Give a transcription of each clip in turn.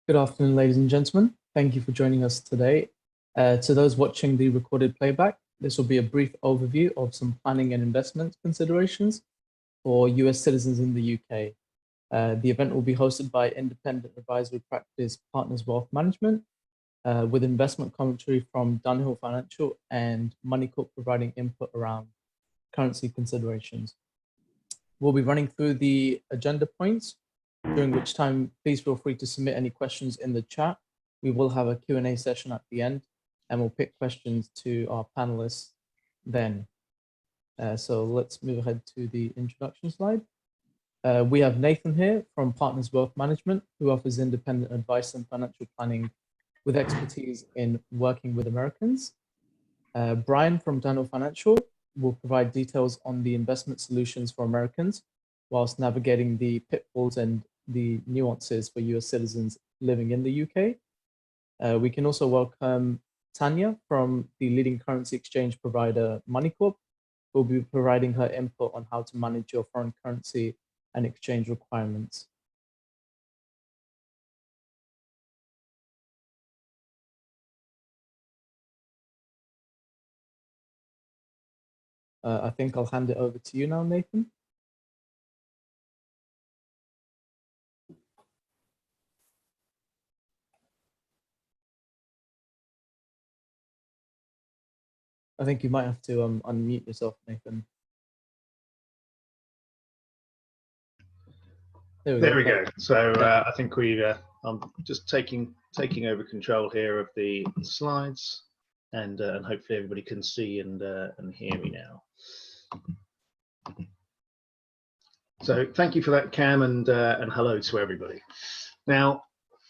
Good afternoon, ladies and gentlemen. Thank you for joining us today. To those watching the recorded playback, this will be a brief overview of some planning and investment considerations for US citizens in the UK. The event will be hosted by independent advisory practice Partners Wealth Management, with investment commentary from Dunhill Financial and Money Corp providing input around currency considerations. We'll be running through the agenda points, during which time please feel free to submit any questions in the chat. We will have a Q&A session at the end, and we'll pick questions to our panelists then. So let's move ahead to the introduction slide. We have Nathan here from Partners Wealth Management, who offers independent advice and financial planning with expertise in working with Americans. Brian from Dunhill Financial will provide details on the investment solutions for Americans whilst navigating the pitfalls and the nuances for US citizens living in the UK. We can also welcome Tanya from the leading currency exchange provider Money Corp, who will be providing her input on how to manage your foreign currency and exchange requirements. I think I'll hand it over to you now, Nathan. I think you might have to unmute yourself, Nathan. There we go. So I think I'm just taking over control here of the slides, and hopefully everybody can see and hear me now. So thank you for that, Cam, and hello to everybody. Now,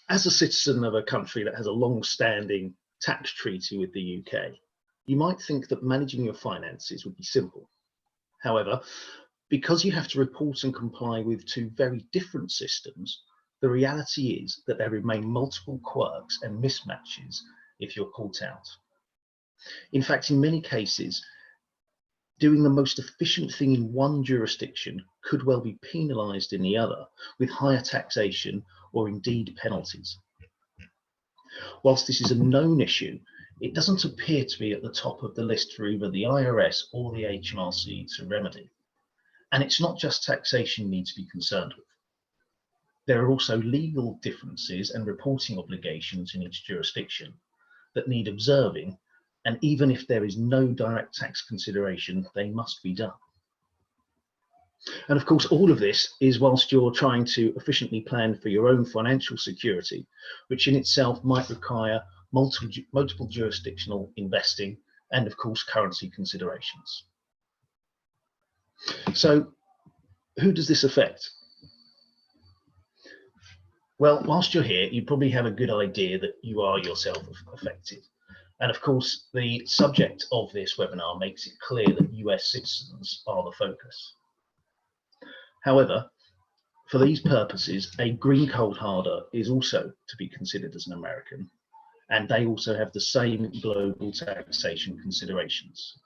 as a citizen of a country that has a long-standing tax treaty with the UK, you might think that managing your finances would be simple. However, because you have to report and comply with two very different systems, the reality is that there remain multiple quirks and mismatches if you're caught out. In fact, in many cases, doing the most efficient thing in one jurisdiction could well be penalised in the other, with higher taxation or indeed penalties. Whilst this is a known issue, it doesn't appear to be at the top of the list for either the IRS or the HMRC to remedy. And it's not just taxation you need to be concerned with. There are also legal differences and reporting obligations in each jurisdiction that need observing, and even if there is no direct tax consideration, they must be done. And of course, all of this is whilst you're trying to efficiently plan for your own financial security, which in itself might require multiple jurisdictional investing and of course currency considerations. So who does this affect? Well, whilst you're here, you probably have a good idea that you are yourself affected. And of course, the subject of this webinar makes it clear that US citizens are the focus. However, for these purposes, a green card holder is also to be considered as an American, and they also have the same global taxation considerations.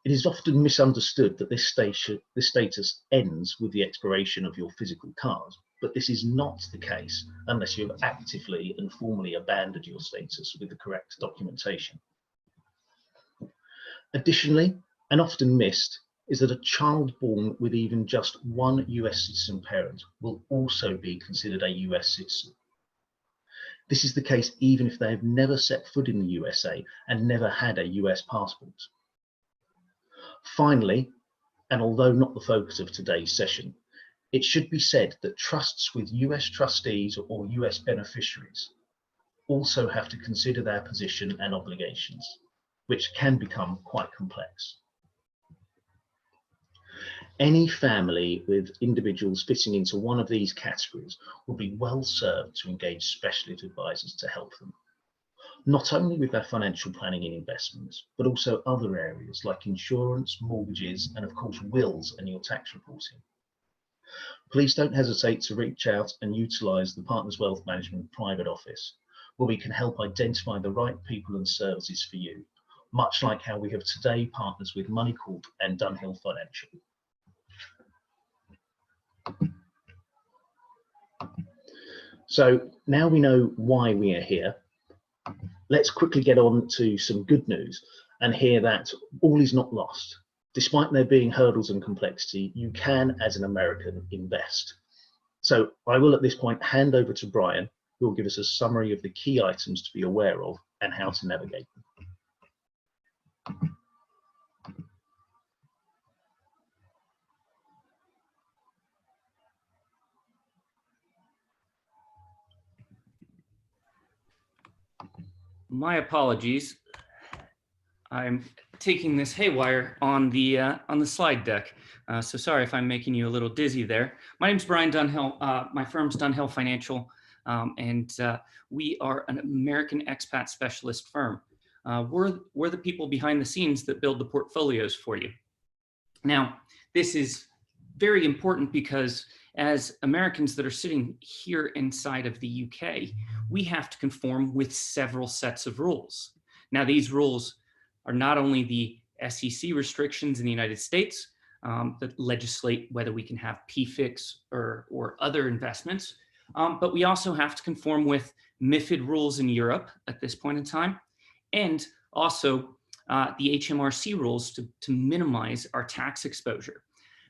It is often misunderstood that this status ends with the expiration of your physical card, but this is not the case unless you have actively and formally abandoned your status with the correct documentation. Additionally, and often missed, is that a child born with even just one US citizen parent will also be considered a US citizen. This is the case even if they have never set foot in the USA and never had a US passport. Finally, and although not the focus of today's session, it should be said that trusts with US trustees or US beneficiaries also have to consider their position and obligations, which can become quite complex. Any family with individuals fitting into one of these categories will be well served to engage specialist advisors to help them, not only with their financial planning and investments, but also other areas like insurance, mortgages, and of course wills and your tax reporting. Please don't hesitate to reach out and utilise the Partners Wealth Management private office, where we can help identify the right people and services for you, much like how we have today partners with Money Corp and Dunhill Financial. So now we know why we are here. Let's quickly get on to some good news and hear that all is not lost. Despite there being hurdles and complexity, you can, as an American, invest. So I will at this point hand over to Brian, who will give us a summary of the key items to be aware of and how to navigate them. My apologies. I'm taking this haywire on the slide deck. So sorry if I'm making you a little dizzy there. My name's Brian Dunhill. My firm's Dunhill Financial, and we are an American expat specialist firm. We're the people behind the scenes that build the portfolios for you. Now, this is very important because as Americans that are sitting here inside of the UK, we have to conform with several sets of rules. Now, these rules are not only the SEC restrictions in the United States that legislate whether we can have PFICs or other investments, but we also have to conform with MiFID rules in Europe at this point in time, and also the HMRC rules to minimize our tax exposure.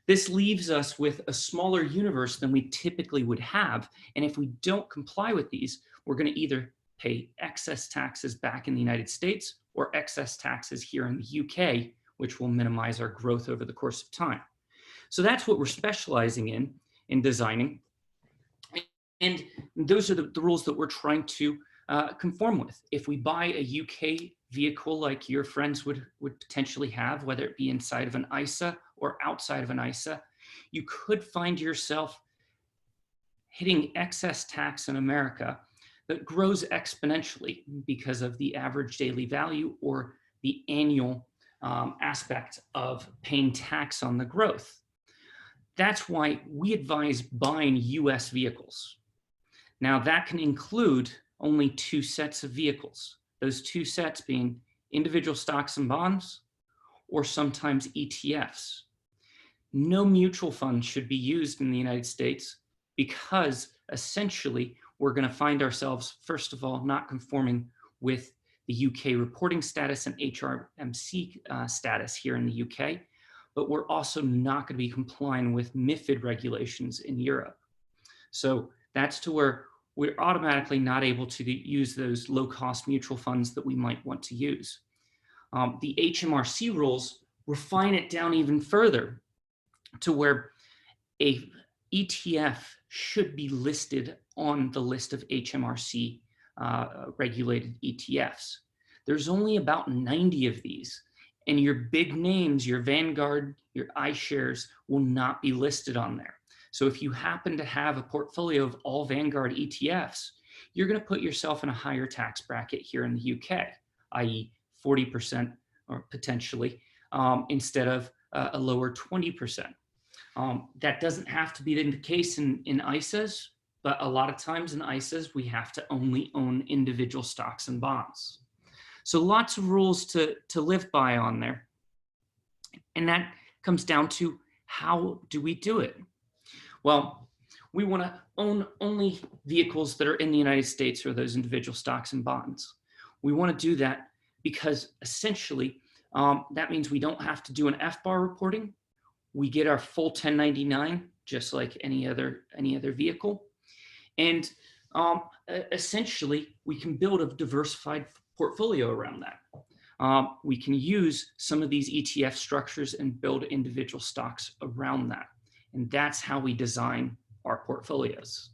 This leaves us with a smaller universe than we typically would have. And if we don't comply with these, we're going to either pay excess taxes back in the United States or excess taxes here in the UK, which will minimize our growth over the course of time. So that's what we're specializing in designing. And those are the rules that we're trying to conform with. If we buy a UK vehicle like your friends would potentially have, whether it be inside of an ISA or outside of an ISA, you could find yourself hitting excess tax in America that grows exponentially because of the average daily value or the annual aspect of paying tax on the growth. That's why we advise buying US vehicles. Now that can include only two sets of vehicles. Those two sets being individual stocks and bonds, or sometimes ETFs. No mutual fund should be used in the United States because essentially we're going to find ourselves, first of all, not conforming with the UK reporting status and HRMC status here in the UK, but we're also not going to be complying with MiFID regulations in Europe. So that's to where we're automatically not able to use those low-cost mutual funds that we might want to use. The HMRC rules refine it down even further to where a ETF should be listed on the list of HMRC regulated ETFs. There's only about 90 of these, and your big names, your Vanguard, your iShares will not be listed on there. So if you happen to have a portfolio of all Vanguard ETFs, you're going to put yourself in a higher tax bracket here in the UK, i.e. 40% or potentially, instead of a lower 20%. That doesn't have to be the case in ISAs, but a lot of times in ISAs, we have to only own individual stocks and bonds. So lots of rules to live by on there. And that comes down to how do we do it? Well, we want to own only vehicles that are in the United States or those individual stocks and bonds. We want to do that because essentially that means we don't have to do an FBAR reporting. We get our full 1099 just like any other vehicle. And essentially we can build a diversified portfolio around that. We can use some of these ETF structures and build individual stocks around that. And that's how we design our portfolios.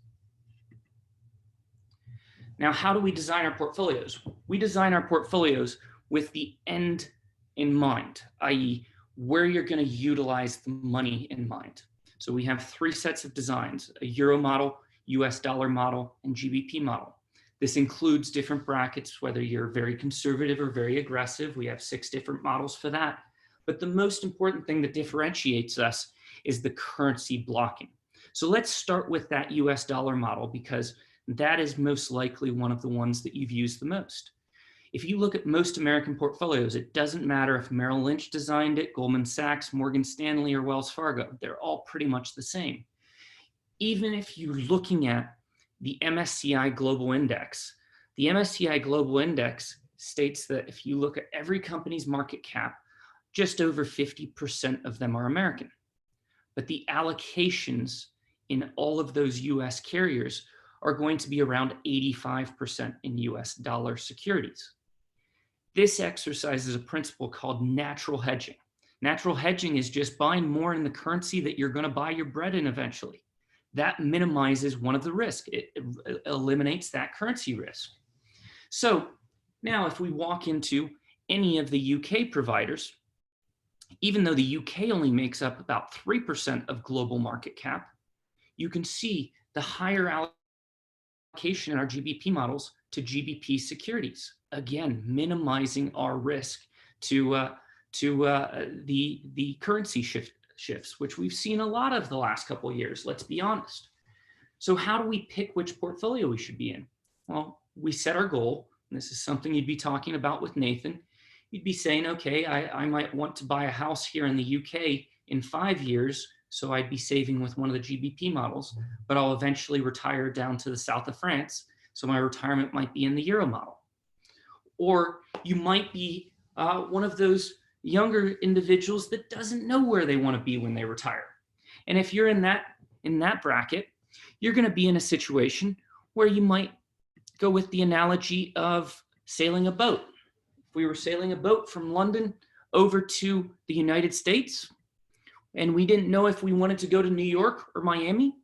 Now, how do we design our portfolios? We design our portfolios with the end in mind, i.e. where you're going to utilize the money in mind. So we have three sets of designs: a Euro model, US dollar model, and GBP model. This includes different brackets, whether you're very conservative or very aggressive. We have 6 different models for that. But the most important thing that differentiates us is the currency blocking. So let's start with that US dollar model because that is most likely one of the ones that you've used the most. If you look at most American portfolios, it doesn't matter if Merrill Lynch designed it, Goldman Sachs, Morgan Stanley, or Wells Fargo. They're all pretty much the same. Even if you're looking at the MSCI Global Index. The MSCI Global Index states that if you look at every company's market cap, just over 50% of them are American. But the allocations in all of those US carriers are going to be around 85% in US dollar securities. This exercises a principle called natural hedging. Natural hedging is just buying more in the currency that you're going to buy your bread in eventually. That minimizes one of the risks. It eliminates that currency risk. So now if we walk into any of the UK providers, even though the UK only makes up about 3% of global market cap, you can see the higher allocation in our GBP models to GBP securities, again, minimizing our risk to the currency shifts, which we've seen a lot of the last couple of years, let's be honest. So how do we pick which portfolio we should be in? Well, we set our goal, and this is something you'd be talking about with Nathan. You'd be saying, okay, I might want to buy a house here in the UK in 5 years, so I'd be saving with one of the GBP models, but I'll eventually retire down to the south of France, so my retirement might be in the Euro model. Or you might be one of those younger individuals that doesn't know where they want to be when they retire. And if you're in that bracket, you're going to be in a situation where you might go with the analogy of sailing a boat. If we were sailing a boat from London over to the United States, and we didn't know if we wanted to go to New York or Miami,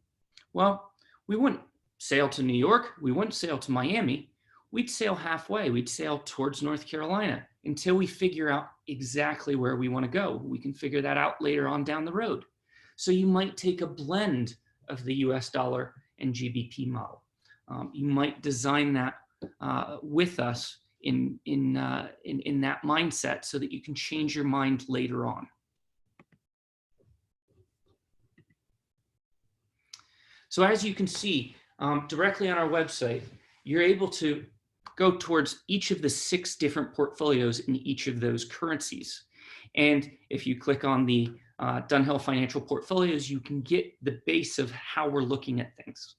well, we wouldn't sail to New York, we wouldn't sail to Miami, we'd sail halfway, we'd sail towards North Carolina until we figure out exactly where we want to go. We can figure that out later on down the road. So you might take a blend of the US dollar and GBP model. You might design that with us in that mindset so that you can change your mind later on. So as you can see, directly on our website, you're able to go towards each of the 6 different portfolios in each of those currencies. And if you click on the Dunhill Financial Portfolios, you can get the base of how we're looking at things.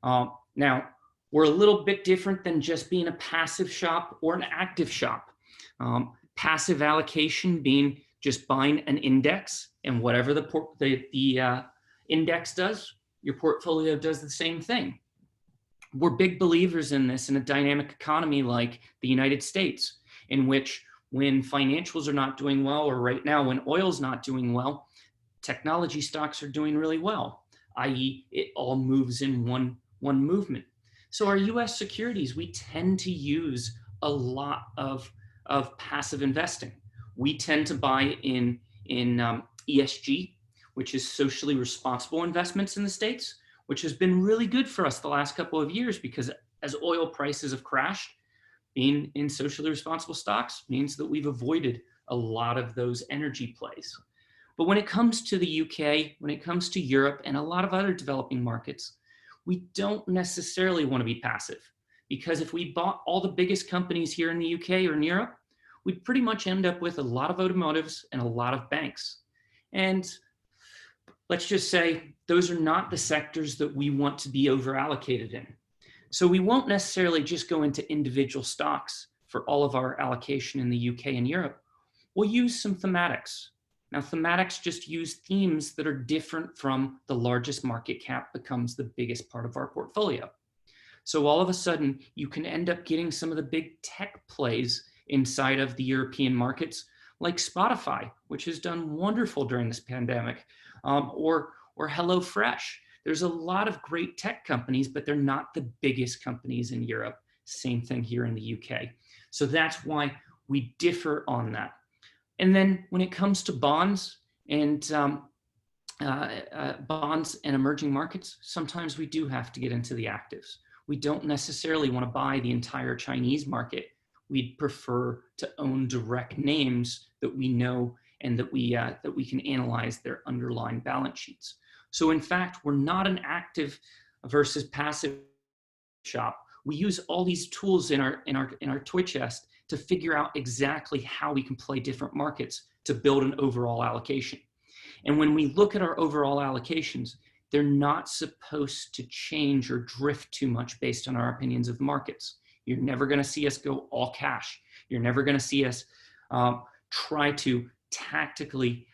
Now, we're a little bit different than just being a passive shop or an active shop. Passive allocation being just buying an index, and whatever the index does, your portfolio does the same thing. We're big believers in this in a dynamic economy like the United States, in which when financials are not doing well, or right now when oil's not doing well, technology stocks are doing really well, i.e. it all moves in one movement. So our US securities, we tend to use a lot of passive investing. We tend to buy in ESG, which is socially responsible investments in the States, which has been really good for us the last couple of years, because as oil prices have crashed, being in socially responsible stocks means that we've avoided a lot of those energy plays. But when it comes to the UK, when it comes to Europe and a lot of other developing markets, we don't necessarily want to be passive, because if we bought all the biggest companies here in the UK or in Europe, we'd pretty much end up with a lot of automotives and a lot of banks. And let's just say those are not the sectors that we want to be over allocated in. So we won't necessarily just go into individual stocks for all of our allocation in the UK and Europe. We'll use some thematics. Now, thematics just use themes that are different from the largest market cap becomes the biggest part of our portfolio. So all of a sudden, you can end up getting some of the big tech plays inside of the European markets, like Spotify, which has done wonderful during this pandemic, or HelloFresh. There's a lot of great tech companies, but they're not the biggest companies in Europe. Same thing here in the UK. So that's why we differ on that. And then when it comes to bonds and emerging markets, sometimes we do have to get into the actives. We don't necessarily want to buy the entire Chinese market. We'd prefer to own direct names that we know and that we can analyze their underlying balance sheets. So in fact, we're not an active versus passive shop. We use all these tools in our toy chest to figure out exactly how we can play different markets to build an overall allocation. And when we look at our overall allocations, they're not supposed to change or drift too much based on our opinions of the markets. You're never going to see us go all cash. You're never going to see us try to tactically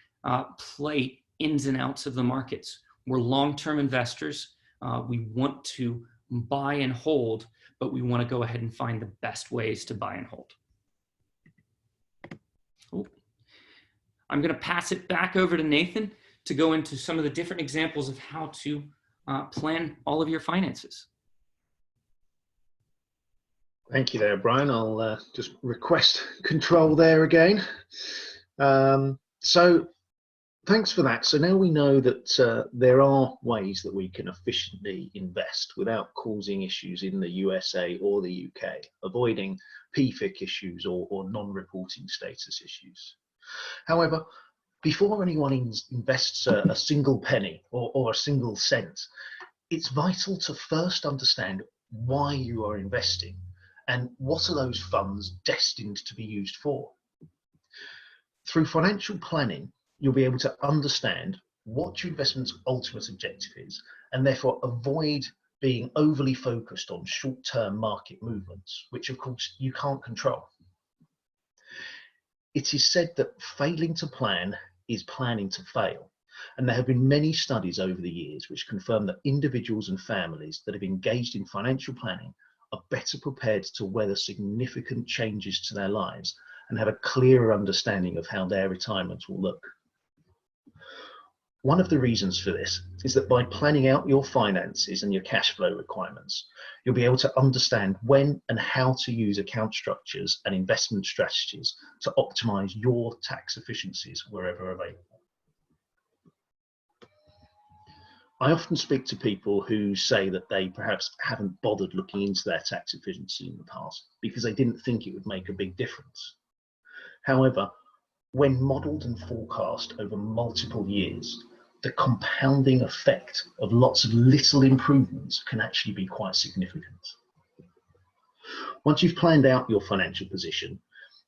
play ins and outs of the markets. We're long-term investors. We want to buy and hold, but we want to go ahead and find the best ways to buy and hold. Ooh. I'm going to pass it back over to Nathan to go into some of the different examples of how to plan all of your finances. Thank you there, Brian. I'll just request control there again. So thanks for that. So now we know that there are ways that we can efficiently invest without causing issues in the USA or the UK, avoiding PFIC issues or non-reporting status issues. However, before anyone invests a single penny or a single cent, it's vital to first understand why you are investing and what are those funds destined to be used for. Through financial planning, you'll be able to understand what your investment's ultimate objective is and therefore avoid being overly focused on short-term market movements, which of course you can't control. It is said that failing to plan is planning to fail. And there have been many studies over the years which confirm that individuals and families that have engaged in financial planning are better prepared to weather significant changes to their lives and have a clearer understanding of how their retirement will look. One of the reasons for this is that by planning out your finances and your cash flow requirements, you'll be able to understand when and how to use account structures and investment strategies to optimize your tax efficiencies wherever available. I often speak to people who say that they perhaps haven't bothered looking into their tax efficiency in the past because they didn't think it would make a big difference. However, when modeled and forecast over multiple years, the compounding effect of lots of little improvements can actually be quite significant. Once you've planned out your financial position,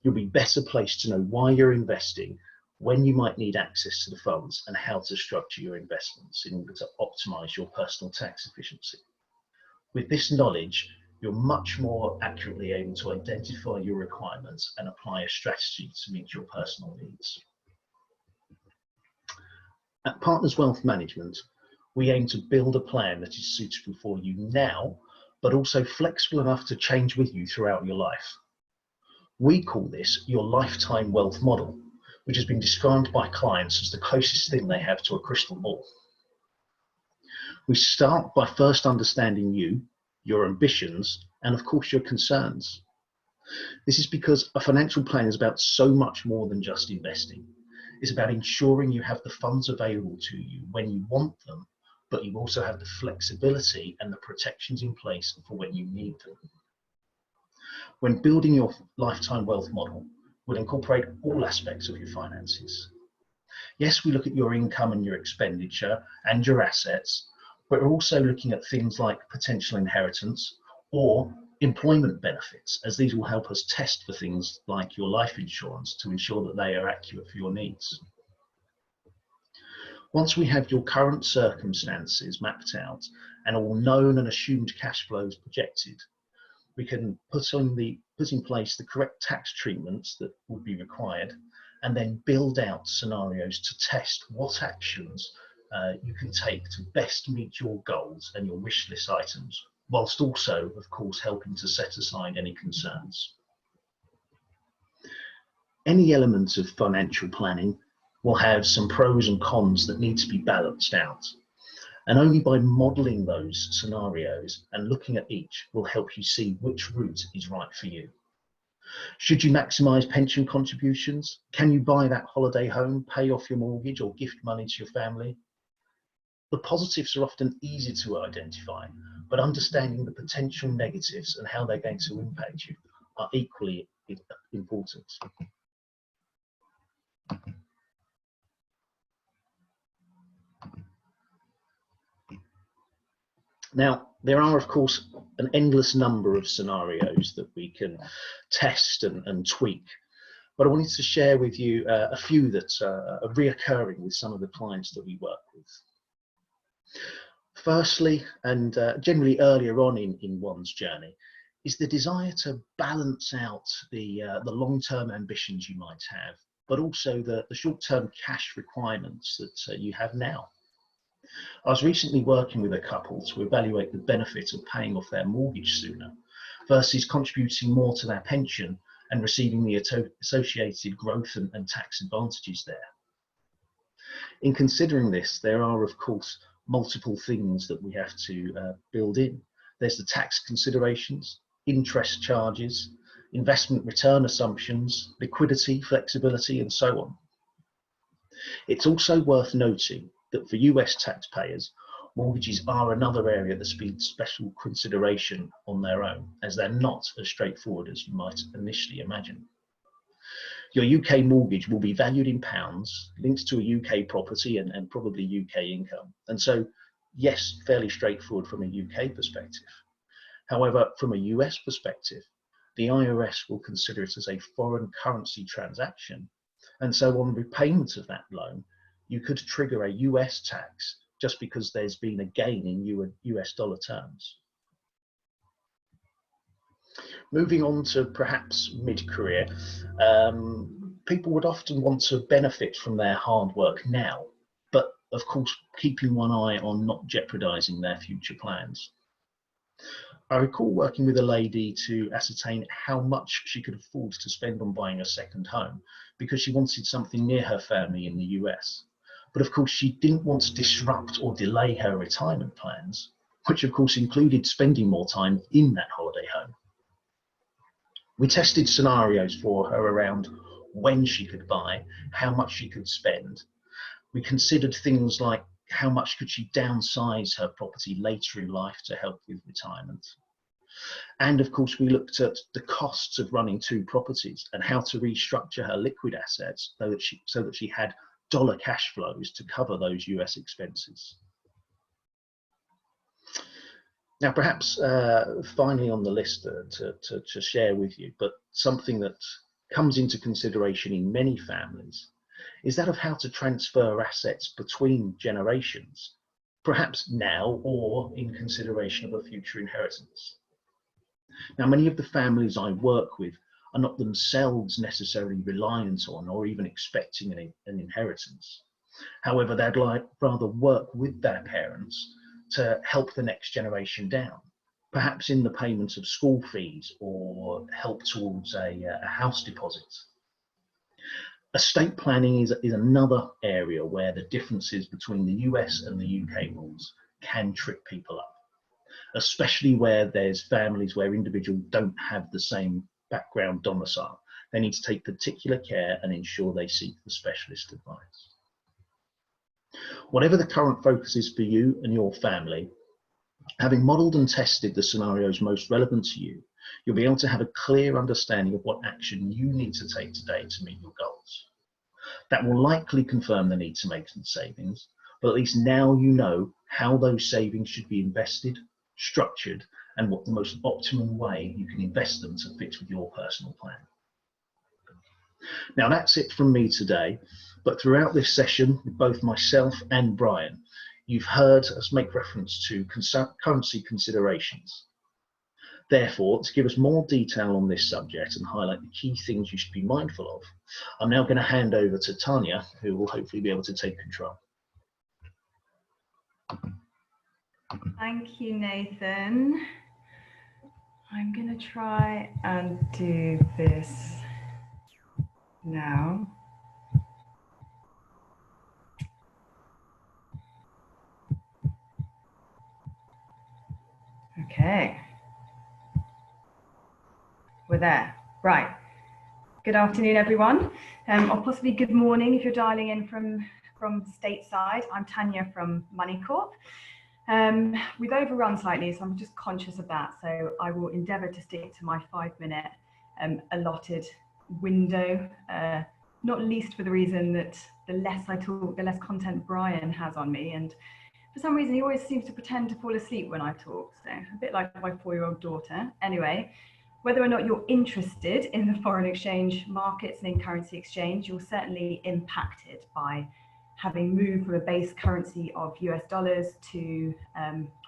you'll be better placed to know why you're investing, when you might need access to the funds, and how to structure your investments in order to optimize your personal tax efficiency. With this knowledge, you're much more accurately able to identify your requirements and apply a strategy to meet your personal needs. At Partners Wealth Management, we aim to build a plan that is suitable for you now, but also flexible enough to change with you throughout your life. We call this your lifetime wealth model, which has been described by clients as the closest thing they have to a crystal ball. We start by first understanding you, your ambitions, and of course your concerns. This is because a financial plan is about so much more than just investing. It's about ensuring you have the funds available to you when you want them, but you also have the flexibility and the protections in place for when you need them. When building your lifetime wealth model, we'll incorporate all aspects of your finances. Yes, we look at your income and your expenditure and your assets, but we're also looking at things like potential inheritance or employment benefits, as these will help us test for things like your life insurance to ensure that they are accurate for your needs. Once we have your current circumstances mapped out and all known and assumed cash flows projected, we can put in place the correct tax treatments that would be required and then build out scenarios to test what actions you can take to best meet your goals and your wish list items, whilst also, of course, helping to set aside any concerns. Any element of financial planning will have some pros and cons that need to be balanced out. And only by modelling those scenarios and looking at each will help you see which route is right for you. Should you maximise pension contributions? Can you buy that holiday home, pay off your mortgage, or gift money to your family? The positives are often easy to identify, but understanding the potential negatives and how they're going to impact you are equally important. Now, there are, of course, an endless number of scenarios that we can test and tweak, but I wanted to share with you a few that are reoccurring with some of the clients that we work with. Firstly, and generally earlier on in one's journey, is the desire to balance out the long-term ambitions you might have, but also the short-term cash requirements that you have now. I was recently working with a couple to evaluate the benefit of paying off their mortgage sooner versus contributing more to their pension and receiving the associated growth and tax advantages there. In considering this, there are, of course, multiple things that we have to build in. There's the tax considerations, interest charges, investment return assumptions, liquidity, flexibility, and so on. It's also worth noting that for US taxpayers, mortgages are another area that needs special consideration on their own, as they're not as straightforward as you might initially imagine. Your UK mortgage will be valued in pounds, linked to a UK property and probably UK income. And so, yes, fairly straightforward from a UK perspective. However, from a US perspective, the IRS will consider it as a foreign currency transaction. And so on repayment of that loan, you could trigger a US tax just because there's been a gain in US dollar terms. Moving on to perhaps mid-career, people would often want to benefit from their hard work now, but of course, keeping one eye on not jeopardizing their future plans. I recall working with a lady to ascertain how much she could afford to spend on buying a second home because she wanted something near her family in the US. But of course, she didn't want to disrupt or delay her retirement plans, which of course included spending more time in that holiday home. We tested scenarios for her around when she could buy, how much she could spend. We considered things like how much could she downsize her property later in life to help with retirement. And of course, we looked at the costs of running two properties and how to restructure her liquid assets so that she had dollar cash flows to cover those US expenses. Now, perhaps finally on the list to share with you, but something that comes into consideration in many families, is that of how to transfer assets between generations, perhaps now or in consideration of a future inheritance. Now, many of the families I work with are not themselves necessarily reliant on or even expecting an inheritance. However, they'd rather work with their parents to help the next generation down, perhaps in the payment of school fees or help towards a house deposit. Estate planning is another area where the differences between the US and the UK rules can trip people up, especially where there's families where individuals don't have the same background domicile. They need to take particular care and ensure they seek the specialist advice. Whatever the current focus is for you and your family, having modelled and tested the scenarios most relevant to you, you'll be able to have a clear understanding of what action you need to take today to meet your goals. That will likely confirm the need to make some savings, but at least now you know how those savings should be invested, structured, and what the most optimum way you can invest them to fit with your personal plan. Now that's it from me today, but throughout this session, both myself and Brian, you've heard us make reference to currency considerations. Therefore, to give us more detail on this subject and highlight the key things you should be mindful of, I'm now going to hand over to Tanya, who will hopefully be able to take control. Thank you, Nathan. I'm going to try and do this now. Okay. We're there. Right. Good afternoon, everyone. Or possibly good morning if you're dialing in from stateside. I'm Tanya from Money Corp. We've overrun slightly, so I'm just conscious of that. So I will endeavour to stick to my 5-minute allotted window, not least for the reason that the less I talk, the less content Brian has on me. And for some reason, he always seems to pretend to fall asleep when I talk. So a bit like my 4-year-old daughter. Anyway, whether or not you're interested in the foreign exchange markets and in currency exchange, you're certainly impacted by having moved from a base currency of US dollars to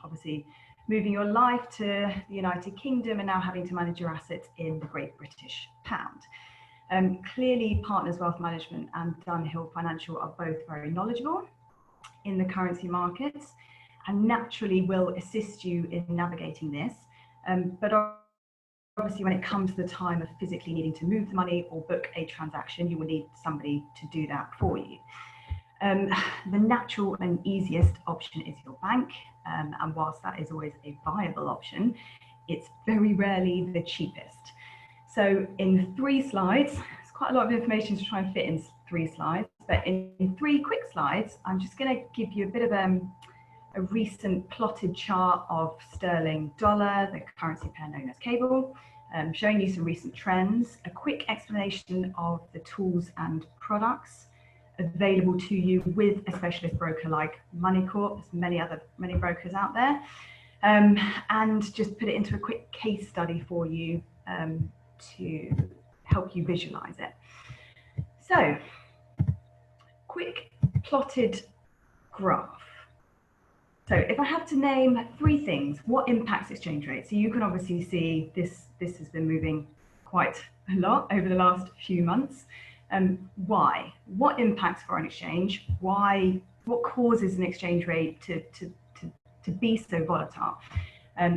obviously moving your life to the United Kingdom and now having to manage your assets in the Great British Pound. Clearly, Partners Wealth Management and Dunhill Financial are both very knowledgeable in the currency markets and naturally will assist you in navigating this. But obviously, when it comes to the time of physically needing to move the money or book a transaction, you will need somebody to do that for you. The natural and easiest option is your bank, and whilst that is always a viable option, it's very rarely the cheapest. So in 3 slides, it's quite a lot of information to try and fit in 3 slides, but in 3 quick slides, I'm just going to give you a bit of a recent plotted chart of sterling dollar, the currency pair known as cable, showing you some recent trends, a quick explanation of the tools and products available to you with a specialist broker like Moneycorp. There's many brokers out there, and just put it into a quick case study for you to help you visualize it. So, quick plotted graph. So if I have to name 3 things, what impacts exchange rate? So you can obviously see this has been moving quite a lot over the last few months. Why? What impacts foreign exchange? Why? What causes an exchange rate to be so volatile?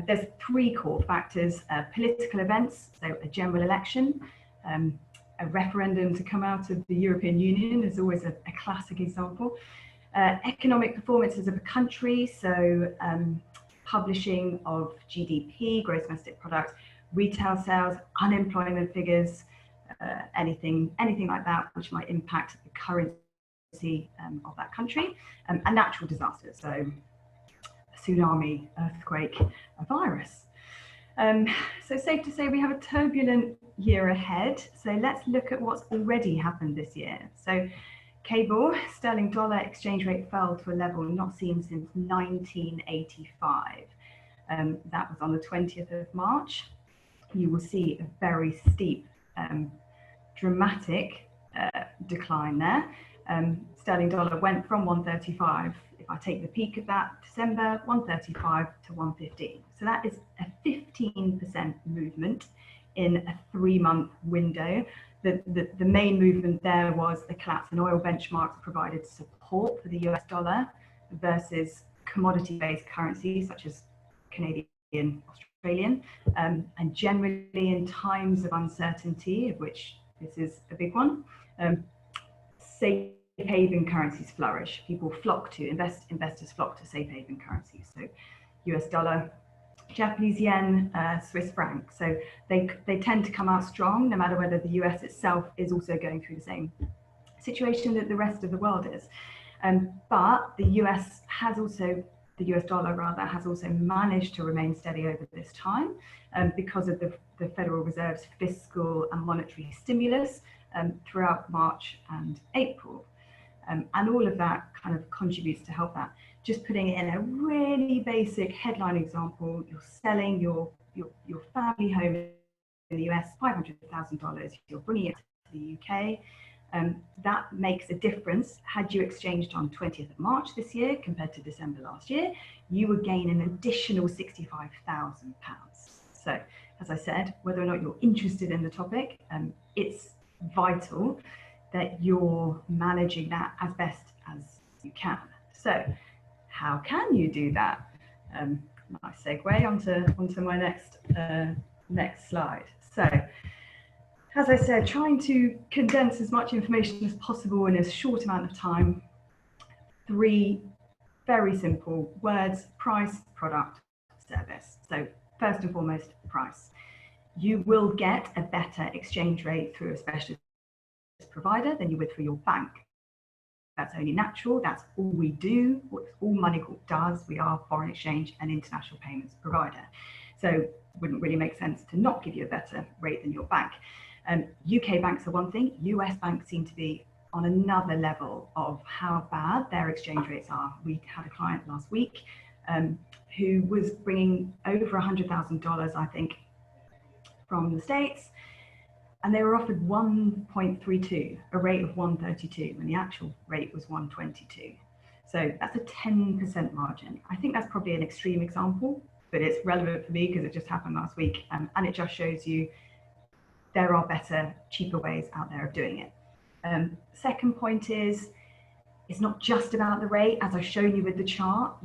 There's 3 core factors: political events, so a general election, a referendum to come out of the European Union is always a classic example. Economic performances of a country, so publishing of GDP, gross domestic product, retail sales, unemployment figures, anything like that which might impact the currency of that country, and natural disasters, so a tsunami, earthquake, a virus. So safe to say we have a turbulent year ahead. So let's look at what's already happened this year. So cable, sterling dollar exchange rate fell to a level not seen since 1985. That was on the 20th of March. You will see a very steep, dramatic decline there. Sterling dollar went from 135, if I take the peak of that December, 135 to 115. So that is a 15% movement in a 3-month window. The main movement there was the collapse in oil benchmarks provided support for the US dollar versus commodity-based currencies such as Canadian, Australian, and generally in times of uncertainty, of which this is a big one, safe haven currencies flourish. People flock to investors flock to safe haven currencies. So US dollar, Japanese yen, Swiss franc. So they tend to come out strong no matter whether the US itself is also going through the same situation that the rest of the world is. But the US dollar rather has also managed to remain steady over this time because of the Federal Reserve's fiscal and monetary stimulus throughout March and April. And all of that kind of contributes to help that. Just putting it in a really basic headline example, you're selling your family home in the US, $500,000, you're bringing it to the UK. That makes a difference. Had you exchanged on 20th of March this year compared to December last year, you would gain an additional £65,000. So, as I said, whether or not you're interested in the topic, it's vital that you're managing that as best as you can. So, how can you do that? Nice segue onto my next slide. So, as I said, trying to condense as much information as possible in a short amount of time. 3 very simple words: price, product, service. So first and foremost, price. You will get a better exchange rate through a specialist provider than you would through your bank. That's only natural. That's all we do. All Moneycorp does. We are foreign exchange and international payments provider. So it wouldn't really make sense to not give you a better rate than your bank. UK banks are one thing. US banks seem to be on another level of how bad their exchange rates are. We had a client last week who was bringing over $100,000, I think, from the States. and they were offered 1.32, a rate of 132, when the actual rate was 122. So that's a 10% margin. I think that's probably an extreme example, but it's relevant for me because it just happened last week, and it just shows you there are better, cheaper ways out there of doing it. Second point is, it's not just about the rate. As I've shown you with the chart,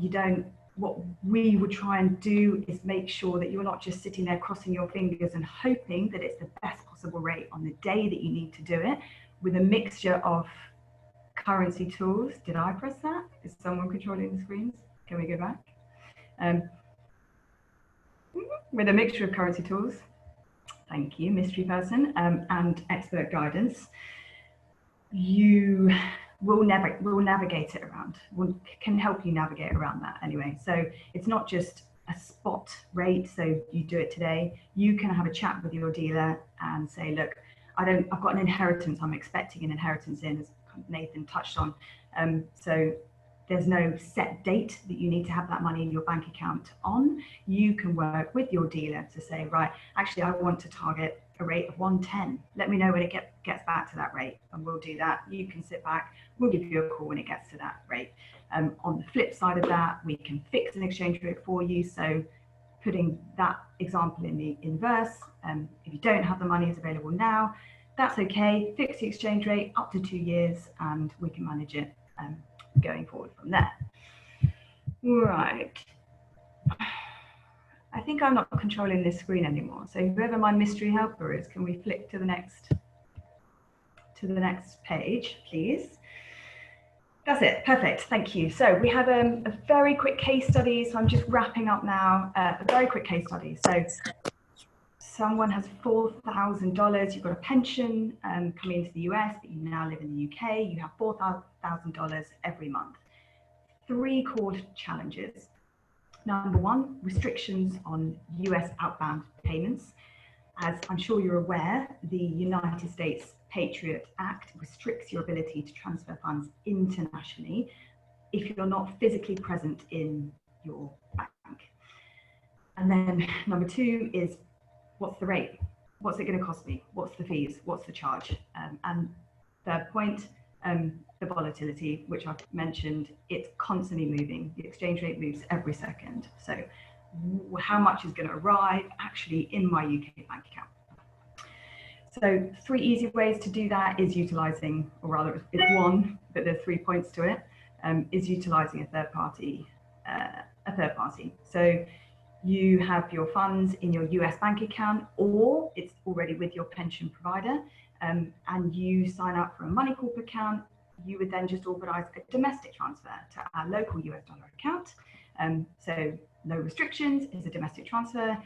what we would try and do is make sure that you're not just sitting there crossing your fingers and hoping that it's the best possible rate on the day that you need to do it, with a mixture of currency tools. Did I press that? Is someone controlling the screens? Can we go back? With a mixture of currency tools, thank you, mystery person, and expert guidance, you will navigate it around, can help you navigate around that anyway. So it's not just a spot rate, so you do it today. You can have a chat with your dealer and say, look, I've got an inheritance, I'm expecting an inheritance in, as Nathan touched on. So there's no set date that you need to have that money in your bank account on. You can work with your dealer to say, right, actually, I want to target a rate of 110. Let me know when it gets back to that rate, and we'll do that. You can sit back, we'll give you a call when it gets to that rate. On the flip side of that, we can fix an exchange rate for you. So putting that example in the inverse, if you don't have the money available now, that's okay. Fix the exchange rate up to 2 years, and we can manage it going forward from there. Right. I think I'm not controlling this screen anymore. So whoever my mystery helper is, can we flick to the next page, please? That's it. Perfect. Thank you. So we have a very quick case study. So I'm just wrapping up now. A very quick case study. So someone has $4,000. You've got a pension coming into the US, but you now live in the UK. You have $4,000 every month. 3 core challenges. Number 1, restrictions on US outbound payments. As I'm sure you're aware, the United States Patriot Act restricts your ability to transfer funds internationally if you're not physically present in your bank. And then number 2 is, what's the rate? What's it going to cost me? What's the fees? What's the charge? And third point, the volatility, which I've mentioned, it's constantly moving. The exchange rate moves every second. So how much is going to arrive actually in my UK bank account? So 3 easy ways to do that is utilizing, or rather it's 1, but there's 3 points to it, is utilizing a third party. So you have your funds in your US bank account, or it's already with your pension provider, and you sign up for a Money Corp account. You would then just organize a domestic transfer to our local US dollar account. So no restrictions, it's a domestic transfer.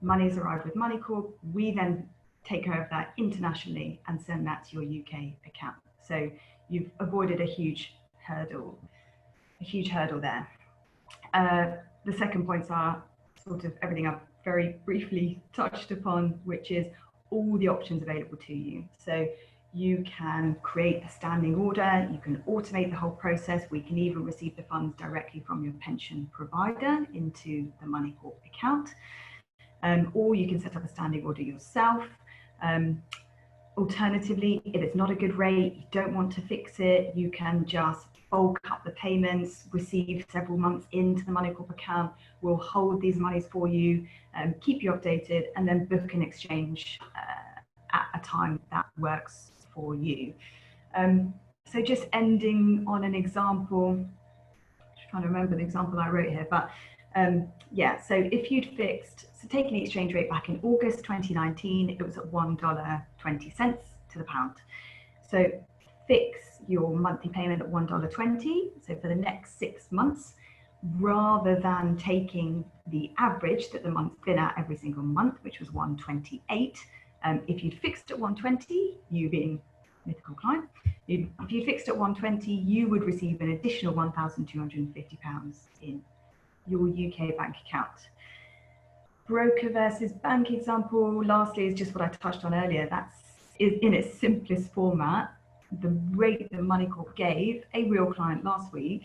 Money's arrived with Money Corp. We then take care of that internationally and send that to your UK account. So you've avoided a huge hurdle there. The second points are sort of everything I've very briefly touched upon, which is all the options available to you. So you can create a standing order, you can automate the whole process, we can even receive the funds directly from your pension provider into the Money Corp account, or you can set up a standing order yourself. Alternatively, if it's not a good rate, you don't want to fix it, you can just bulk up the payments, receive several months into the Money Corp account. We'll hold these monies for you, keep you updated, and then book an exchange at a time that works for you. So just ending on an example, just trying to remember the example I wrote here, but yeah, so if you'd fixed, so taking the exchange rate back in August 2019, it was at $1.20 to the pound. So fix your monthly payment at $1.20, so for the next 6 months, rather than taking the average that the month's been at every single month, which was 128. If you'd fixed at 120, you being mythical client, if you fixed at 120, you would receive an additional £1,250 in your UK bank account. Broker versus bank example, lastly, is just what I touched on earlier. That's in its simplest format. The rate that Money Corp gave a real client last week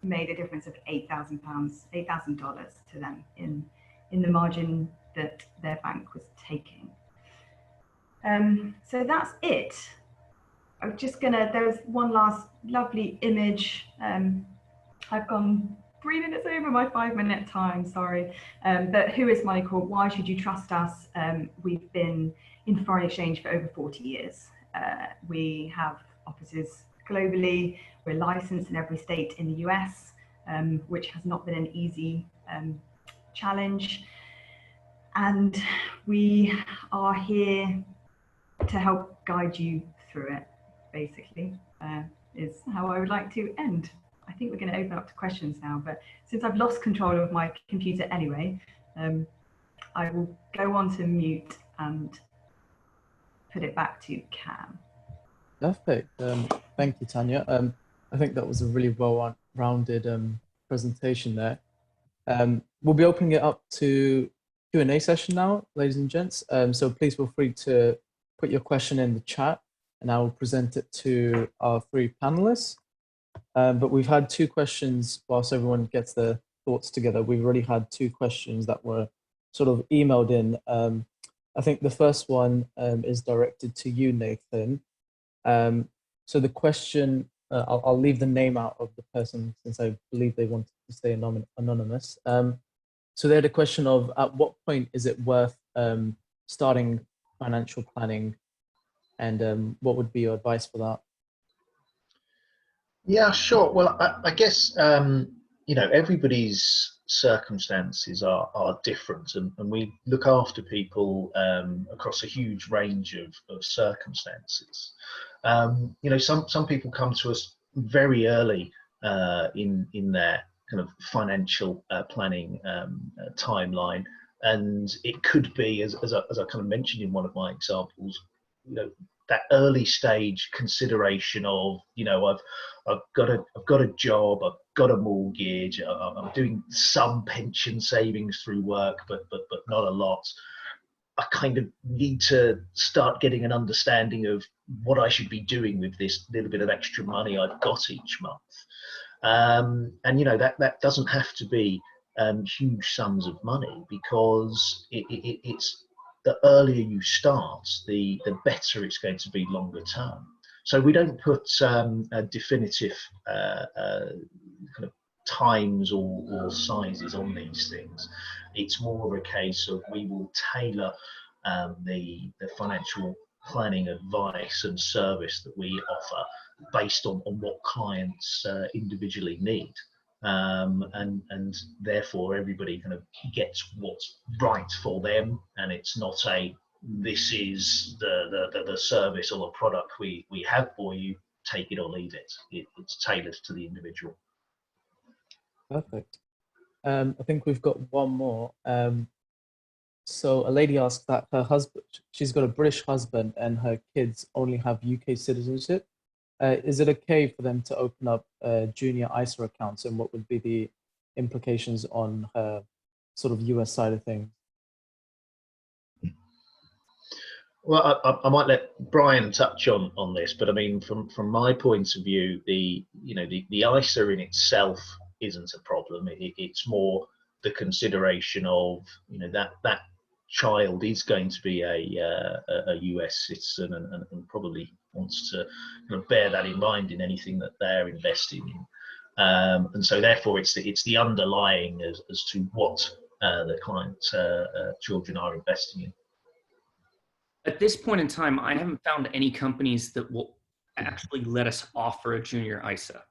made a difference of $8,000 to them in the margin that their bank was taking. So that's it. I'm just gonna, there's one last lovely image. I've gone 3 minutes over my 5-minute time, sorry. But who is Moneycorp? Why should you trust us? We've been in foreign exchange for over 40 years. We have offices globally. We're licensed in every state in the US, which has not been an easy challenge. And we are here to help guide you through it, basically, is how I would like to end. I think we're going to open up to questions now, but since I've lost control of my computer anyway, I will go on to mute and put it back to Cam. Perfect. Thank you, Tanya. I think that was a really well-rounded presentation there. We'll be opening it up to Q&A session now, ladies and gents. So please feel free to put your question in the chat and I will present it to our 3 panelists. But we've had 2 questions whilst everyone gets their thoughts together. We've already had 2 questions that were sort of emailed in. I think the first one is directed to you, Nathan. So the question, I'll leave the name out of the person since I believe they wanted to stay anonymous. So they had a question of, at what point is it worth starting financial planning, and what would be your advice for that? Yeah, sure. Well, I guess, you know, everybody's circumstances are different, and we look after people across a huge range of circumstances. You know, some people come to us very early in their kind of financial planning timeline, and it could be, as I kind of mentioned in one of my examples, you know, that early stage consideration of, you know, I've got a job, I've got a mortgage, I'm doing some pension savings through work, but not a lot. I kind of need to start getting an understanding of what I should be doing with this little bit of extra money I've got each month. And you know, that doesn't have to be huge sums of money, because it's the earlier you start, the better it's going to be longer term. So we don't put a definitive kind of times or sizes on these things. It's more of a case of, we will tailor the financial planning advice and service that we offer based on what clients individually need. And therefore everybody kind of gets what's right for them, and it's not a, this is the service or the product we have for you, take it or leave it. It's tailored to the individual. Perfect. I think we've got one more. So a lady asked that her husband, she's got a British husband and her kids only have UK citizenship. Is it okay for them to open up junior ISA accounts, and what would be the implications on her sort of US side of things? Well, I might let Brian touch on this, but I mean, from my point of view, the ISA in itself isn't a problem. It's more the consideration of, you know, that child is going to be a US citizen and probably wants to kind of bear that in mind in anything that they're investing in, and so therefore it's the underlying as to what the client's children are investing in. At this point in time, I haven't found any companies that will actually let us offer a junior ISA.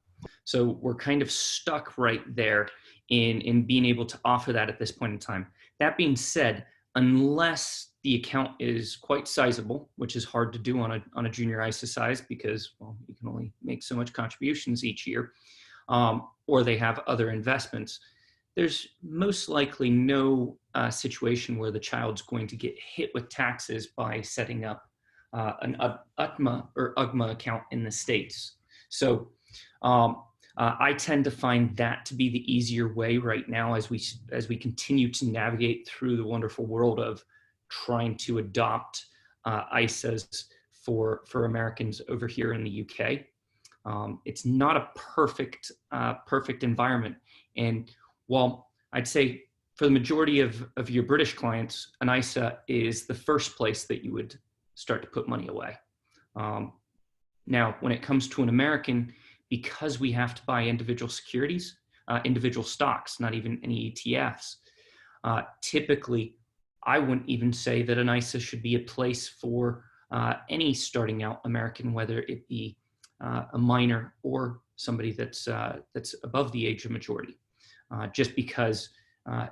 So we're kind of stuck right there in being able to offer that at this point in time. That being said, unless the account is quite sizable, which is hard to do on a junior ISA size, because, well, you can only make so much contributions each year, or they have other investments, there's most likely no situation where the child's going to get hit with taxes by setting up an UTMA or UGMA account in the States. So I tend to find that to be the easier way right now as we continue to navigate through the wonderful world of trying to adopt ISAs for Americans over here in the UK. It's not a perfect environment, and while I'd say for the majority of your British clients, an ISA is the first place that you would start to put money away. Now, when it comes to an American, because we have to buy individual securities, individual stocks, not even any ETFs, typically, I wouldn't even say that an ISA should be a place for any starting out American, whether it be a minor or somebody that's above the age of majority, just because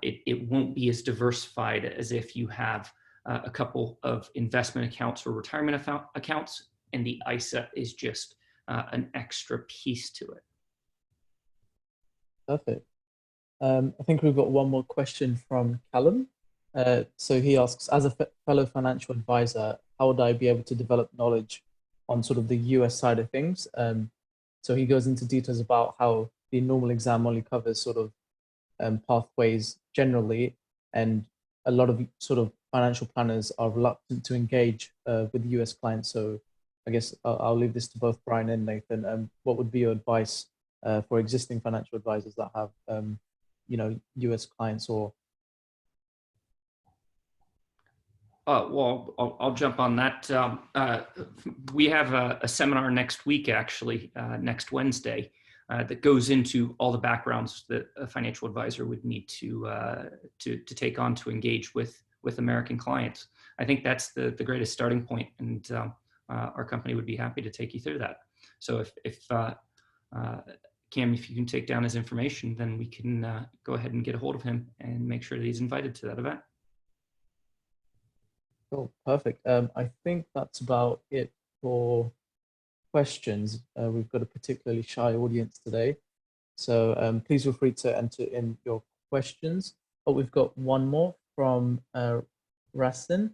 it won't be as diversified as if you have a couple of investment accounts or retirement accounts, and the ISA is just an extra piece to it. Perfect. I think we've got one more question from Callum. So he asks, as a fellow financial advisor, how would I be able to develop knowledge on sort of the US side of things? So he goes into details about how the normal exam only covers sort of pathways generally, and a lot of sort of financial planners are reluctant to engage with US clients. So I guess I'll leave this to both Brian and Nathan. What would be your advice for existing financial advisors that have, US clients or? Well, I'll jump on that. We have a seminar next week, actually, next Wednesday, that goes into all the backgrounds that a financial advisor would need to take on to engage with American clients. I think that's the greatest starting point, and our company would be happy to take you through that. So if Cam, if you can take down his information, then we can go ahead and get a hold of him and make sure that he's invited to that event. Cool, perfect. I think that's about it for questions. We've got a particularly shy audience today, so please feel free to enter in your questions. But we've got one more from Rasin.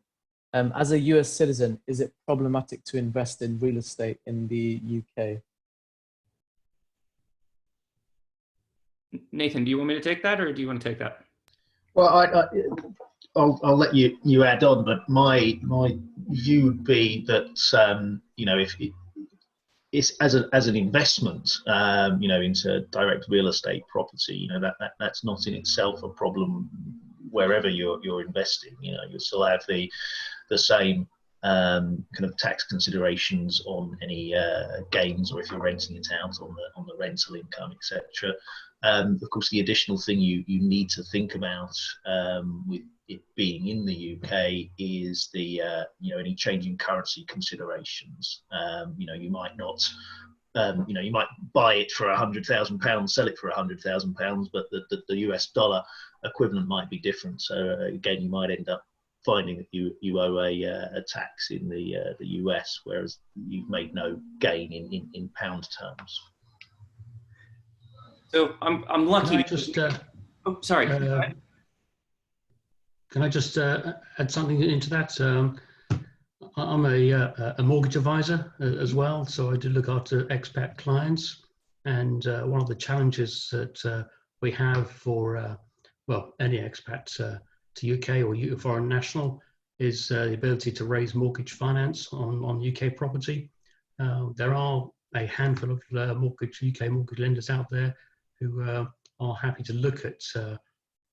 As a US citizen, is it problematic to invest in real estate in the UK? Nathan, do you want me to take that, or do you want to take that? Well, I'll let you add on, but my view would be that if it's as an investment, into direct real estate property, that's not in itself a problem wherever you're investing. You'll still have the same kind of tax considerations on any gains, or if you're renting it out on the rental income, etc. Of course, the additional thing you need to think about with it being in the UK is the any changing currency considerations. You might not, you might buy it for £100,000, sell it for £100,000, but the US dollar equivalent might be different. So again, you might end up finding that you owe a tax in the US, whereas you've made no gain in pound terms. So I'm lucky. Can I just, oh, sorry. Can I just add something into that? I'm a mortgage advisor as well, so I do look after expat clients. And one of the challenges that we have for, any expat to UK or foreign national is the ability to raise mortgage finance on UK property. There are a handful of UK mortgage lenders out there who are happy to look at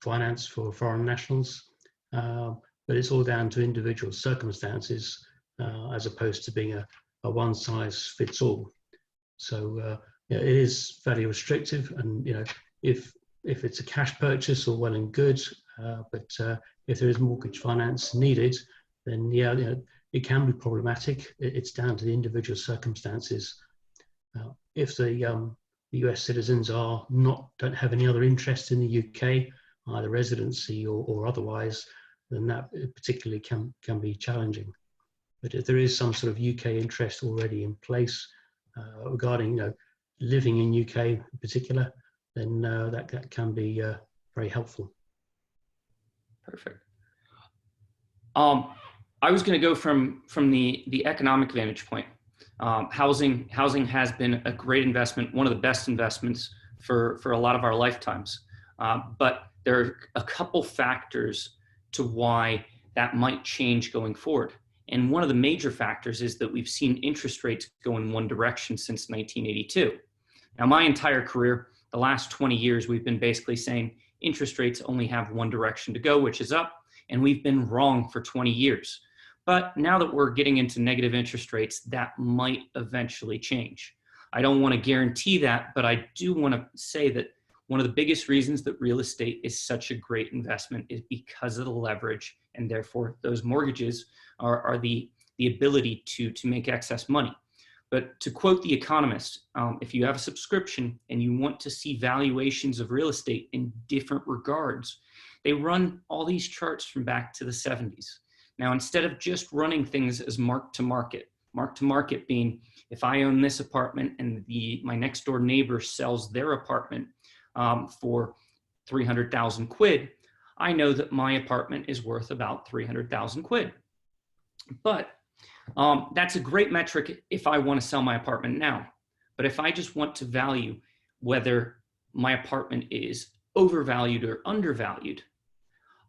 finance for foreign nationals, but it's all down to individual circumstances as opposed to being a one-size-fits-all. So it is fairly restrictive, and if it's a cash purchase, all well and good, but if there is mortgage finance needed, then it can be problematic. It's down to the individual circumstances. If the US citizens don't have any other interest in the UK, either residency or otherwise, then that particularly can be challenging. But if there is some sort of UK interest already in place regarding living in UK in particular, then that can be very helpful. Perfect. I was going to go from the economic vantage point. Housing has been a great investment, one of the best investments for a lot of our lifetimes. But there are a couple factors to why that might change going forward. And one of the major factors is that we've seen interest rates go in one direction since 1982. Now, my entire career, the last 20 years, we've been basically saying interest rates only have one direction to go, which is up. And we've been wrong for 20 years. But now that we're getting into negative interest rates, that might eventually change. I don't want to guarantee that, but I do want to say that one of the biggest reasons that real estate is such a great investment is because of the leverage, and therefore those mortgages are the ability to make excess money. But to quote The Economist, if you have a subscription and you want to see valuations of real estate in different regards, they run all these charts from back to the 70s. Now, instead of just running things as mark to market being if I own this apartment and my next door neighbor sells their apartment for 300,000 quid, I know that my apartment is worth about 300,000 quid. But that's a great metric if I want to sell my apartment now. But if I just want to value whether my apartment is overvalued or undervalued,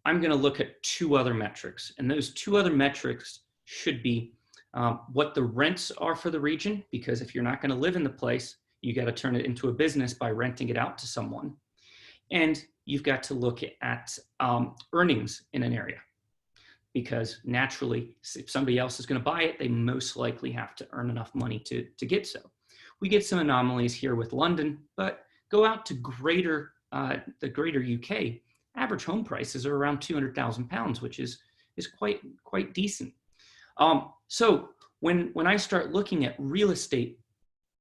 I'm going to look at two other metrics. And those two other metrics should be what the rents are for the region, because if you're not going to live in the place, you got to turn it into a business by renting it out to someone. And you've got to look at earnings in an area, because naturally, if somebody else is going to buy it, they most likely have to earn enough money to get so. We get some anomalies here with London, but go out to the greater UK, average home prices are around £200,000, which is quite decent. So when I start looking at real estate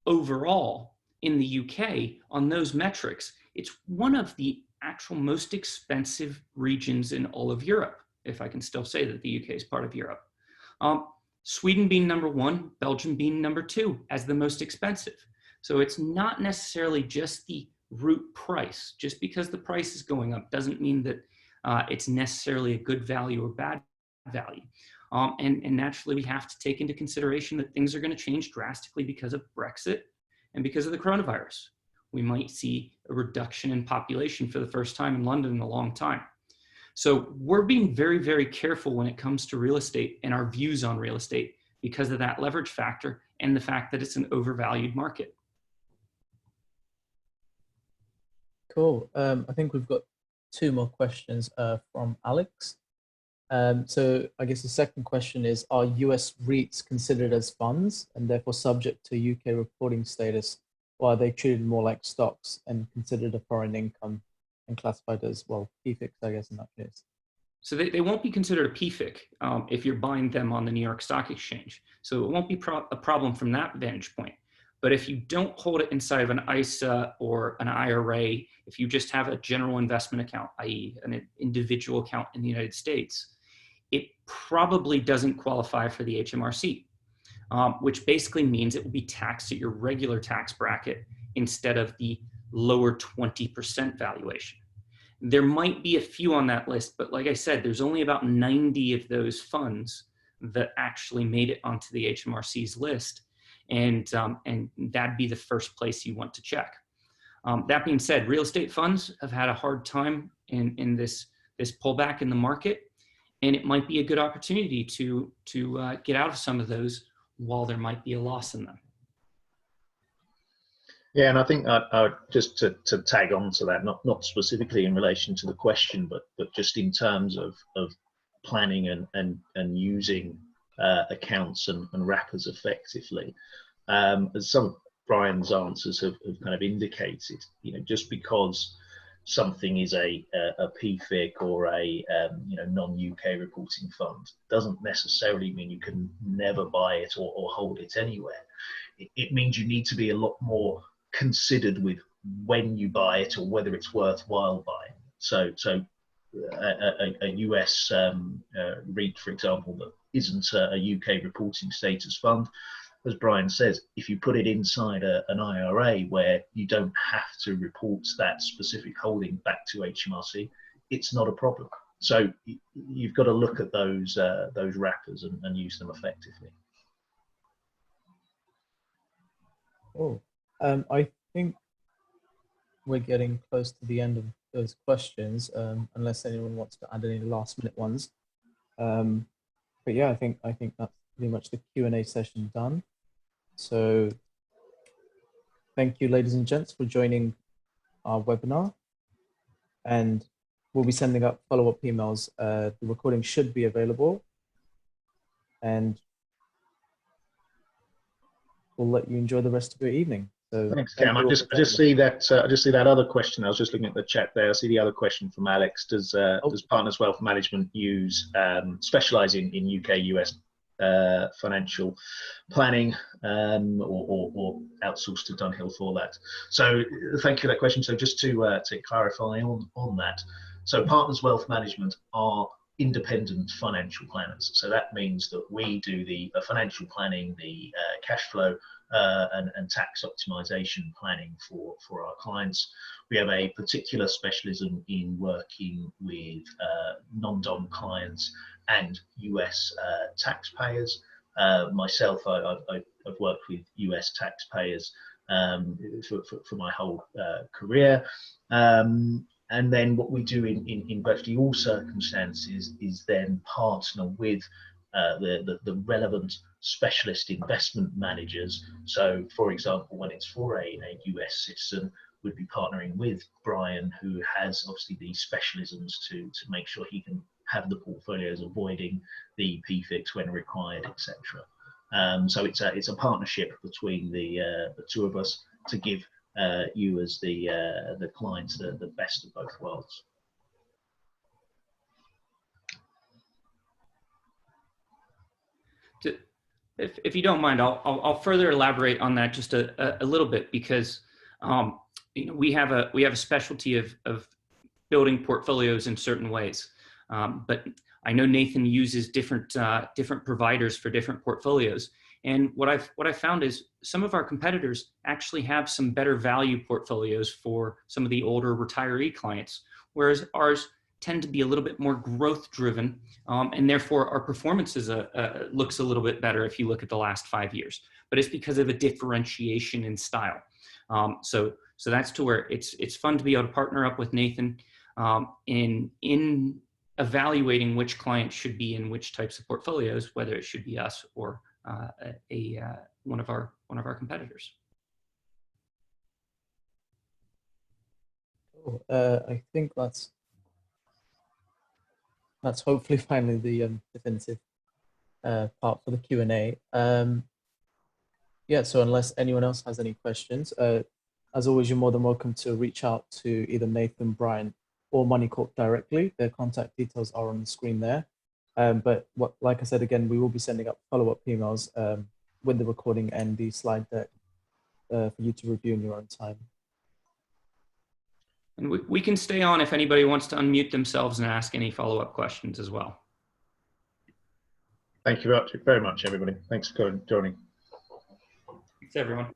overall in the UK on those metrics, it's one of the actual most expensive regions in all of Europe, if I can still say that the UK is part of Europe. Sweden being number one, Belgium being number two as the most expensive. So it's not necessarily just the root price. Just because the price is going up doesn't mean that it's necessarily a good value or bad value. And naturally, we have to take into consideration that things are going to change drastically because of Brexit and because of the coronavirus. We might see a reduction in population for the first time in London in a long time. So we're being very, very careful when it comes to real estate and our views on real estate because of that leverage factor and the fact that it's an overvalued market. Cool. I think we've got two more questions from Alex. So I guess the second question is, are US REITs considered as funds and therefore subject to UK reporting status, or are they treated more like stocks and considered a foreign income and classified as, well, PFICs, I guess, in that case? So they won't be considered a PFIC if you're buying them on the New York Stock Exchange. So it won't be a problem from that vantage point. But if you don't hold it inside of an ISA or an IRA, if you just have a general investment account, i.e. an individual account in the United States, it probably doesn't qualify for the HMRC, which basically means it will be taxed at your regular tax bracket instead of the lower 20% valuation. There might be a few on that list, but like I said, there's only about 90 of those funds that actually made it onto the HMRC's list. And that'd be the first place you want to check. That being said, real estate funds have had a hard time in this pullback in the market, and it might be a good opportunity to get out of some of those while there might be a loss in them. Yeah, and I think just to tag on to that, not specifically in relation to the question, but just in terms of planning and using accounts and wrappers effectively. As some of Brian's answers have kind of indicated, just because something is a PFIC or a non-UK reporting fund doesn't necessarily mean you can never buy it or hold it anywhere. It means you need to be a lot more considered with when you buy it or whether it's worthwhile buying. So a US REIT, for example, that isn't a UK reporting status fund, as Brian says, if you put it inside an IRA where you don't have to report that specific holding back to HMRC, it's not a problem. So you've got to look at those wrappers and use them effectively. Oh, I think we're getting close to the end of those questions, unless anyone wants to add any last-minute ones. But yeah, I think that's pretty much the Q&A session done. So thank you, ladies and gents, for joining our webinar. And we'll be sending out follow-up emails. The recording should be available and we'll let you enjoy the rest of your evening. So Thanks, thank Cam. you I all just for joining us. see that other question. I was just looking at the chat there. I see the other question from Alex. Does Partners Wealth Management use specialize in UK US financial planning, or outsource to Dunhill for that? So thank you for that question. So just to clarify on that, so Partners Wealth Management are independent financial planners. So that means that we do the financial planning, the cash flow, and tax optimization planning for our clients. We have a particular specialism in working with non-dom clients and US taxpayers. Myself, I've worked with US taxpayers for my whole career. And then what we do in virtually all circumstances is then partner with the relevant specialist investment managers. So, for example, when it's for a US citizen, we'd be partnering with Brian, who has obviously the specialisms to make sure he can have the portfolios, avoiding the PFIX when required, etc. So it's a partnership between the two of us to give you as the clients the best of both worlds. If you don't mind, I'll further elaborate on that just a little bit, because you know, we have a specialty of building portfolios in certain ways, but I know Nathan uses different providers for different portfolios. And what I've found is some of our competitors actually have some better value portfolios for some of the older retiree clients, whereas ours tend to be a little bit more growth driven, and therefore our performance looks a little bit better if you look at the last 5 years. But it's because of a differentiation in style. So that's to where it's fun to be able to partner up with Nathan in evaluating which clients should be in which types of portfolios, whether it should be us or one of our competitors. Cool. I think that's hopefully finally the definitive part for the Q&A. Yeah, so unless anyone else has any questions, as always, you're more than welcome to reach out to either Nathan, Brian, or MoneyCorp directly. Their contact details are on the screen there. But like I said, again, we will be sending up follow-up emails with the recording and the slide deck for you to review in your own time. And we can stay on if anybody wants to unmute themselves and ask any follow-up questions as well. Thank you very much, everybody. Thanks for joining. Thanks, everyone.